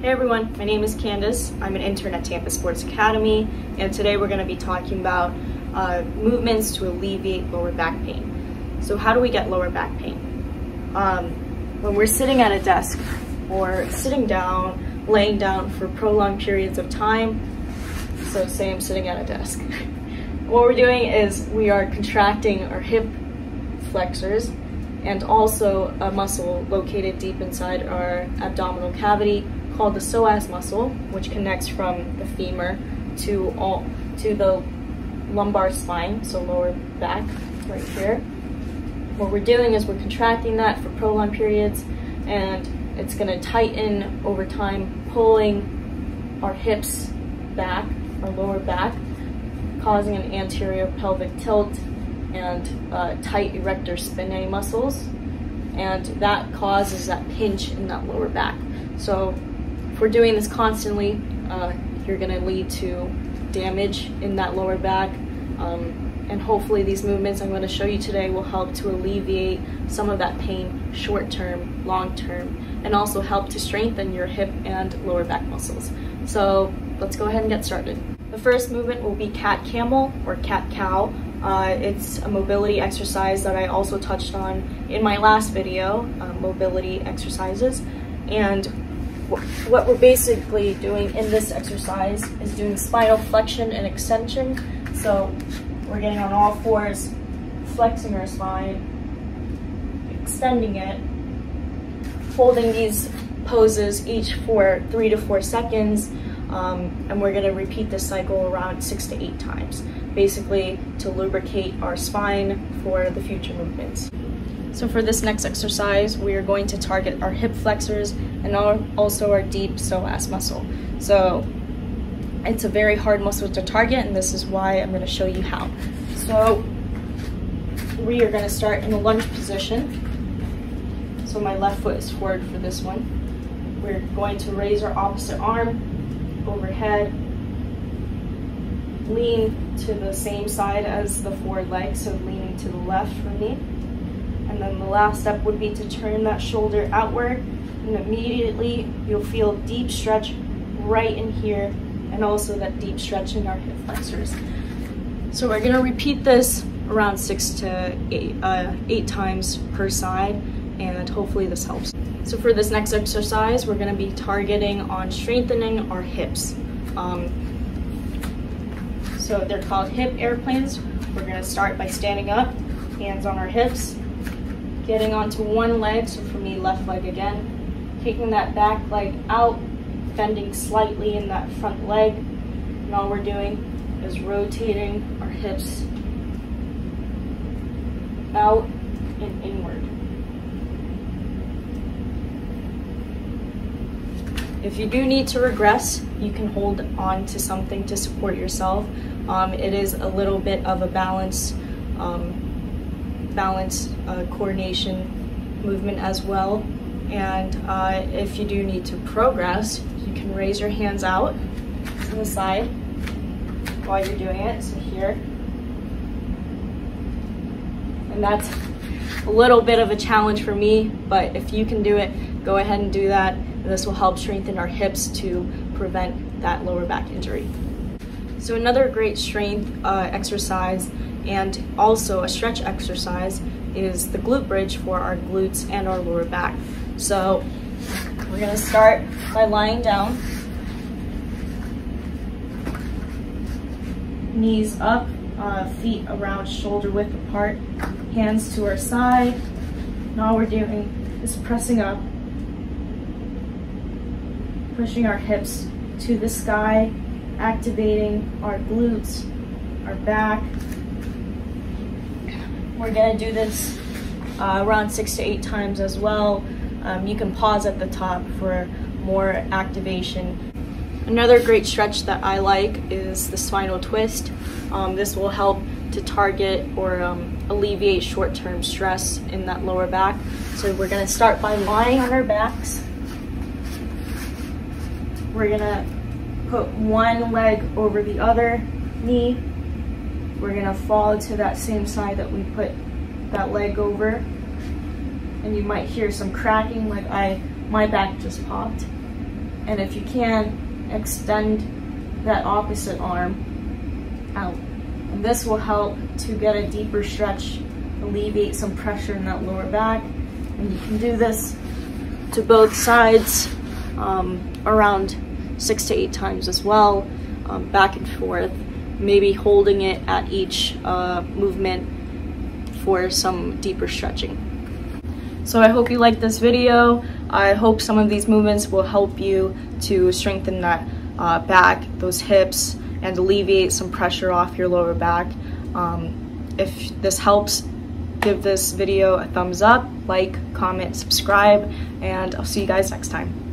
Hey everyone, my name is Candace. I'm an intern at Tampa Sports Academy, and today we're going to be talking about movements to alleviate lower back pain. So how do we get lower back pain? When we're sitting at a desk or sitting down, laying down for prolonged periods of time, so say I'm sitting at a desk, what we're doing is we are contracting our hip flexors and also a muscle located deep inside our abdominal cavity called the psoas muscle, which connects from the femur to the lumbar spine, so lower back right here. What we're doing is we're contracting that for prolonged periods, and it's going to tighten over time, pulling our hips back, our lower back, causing an anterior pelvic tilt and tight erector spinae muscles, and that causes that pinch in that lower back. So if we're doing this constantly, you're going to lead to damage in that lower back, and hopefully these movements I'm going to show you today will help to alleviate some of that pain short-term, long-term, and also help to strengthen your hip and lower back muscles. So let's go ahead and get started. The first movement will be cat-camel or cat-cow. It's a mobility exercise that I also touched on in my last video, mobility exercises. And what we're basically doing in this exercise is doing spinal flexion and extension. So we're getting on all fours, flexing our spine, extending it, holding these poses each for 3 to 4 seconds, and we're going to repeat this cycle around 6 to 8 times, basically to lubricate our spine for the future movements. So for this next exercise, we are going to target our hip flexors and also our deep psoas muscle. So it's a very hard muscle to target, and this is why I'm going to show you how. So we are going to start in the lunge position. So my left foot is forward for this one. We're going to raise our opposite arm overhead, lean to the same side as the forward leg, so leaning to the left for me. And then the last step would be to turn that shoulder outward, and immediately you'll feel deep stretch right in here, and also that deep stretch in our hip flexors. So we're gonna repeat this around 6 to 8 times per side, and hopefully this helps. So for this next exercise, we're gonna be targeting on strengthening our hips. So they're called hip airplanes. We're gonna start by standing up, hands on our hips, getting onto one leg, so for me, left leg again, kicking that back leg out, bending slightly in that front leg, and all we're doing is rotating our hips out and inward. If you do need to regress, you can hold on to something to support yourself. It is a little bit of a balance coordination movement as well. And if you do need to progress, you can raise your hands out to the side while you're doing it, so here. And that's a little bit of a challenge for me, but if you can do it, go ahead and do that. This will help strengthen our hips to prevent that lower back injury. So another great strength exercise and also a stretch exercise is the glute bridge for our glutes and our lower back. So we're gonna start by lying down, knees up, feet around shoulder width apart, hands to our side. And all we're doing is pressing up, pushing our hips to the sky, activating our glutes, our back. We're gonna do this around 6 to 8 times as well. You can pause at the top for more activation. Another great stretch that I like is the spinal twist. This will help to target or alleviate short-term stress in that lower back. So we're gonna start by lying on our backs. We're gonna put one leg over the other knee. We're gonna fall to that same side that we put that leg over. And you might hear some cracking like my back just popped. and if you can, extend that opposite arm out. And this will help to get a deeper stretch, alleviate some pressure in that lower back. And you can do this to both sides around 6 to 8 times as well, back and forth, maybe holding it at each movement for some deeper stretching. So I hope you liked this video. I hope some of these movements will help you to strengthen that back, those hips, and alleviate some pressure off your lower back. If this helps, give this video a thumbs up, like, comment, subscribe, and I'll see you guys next time.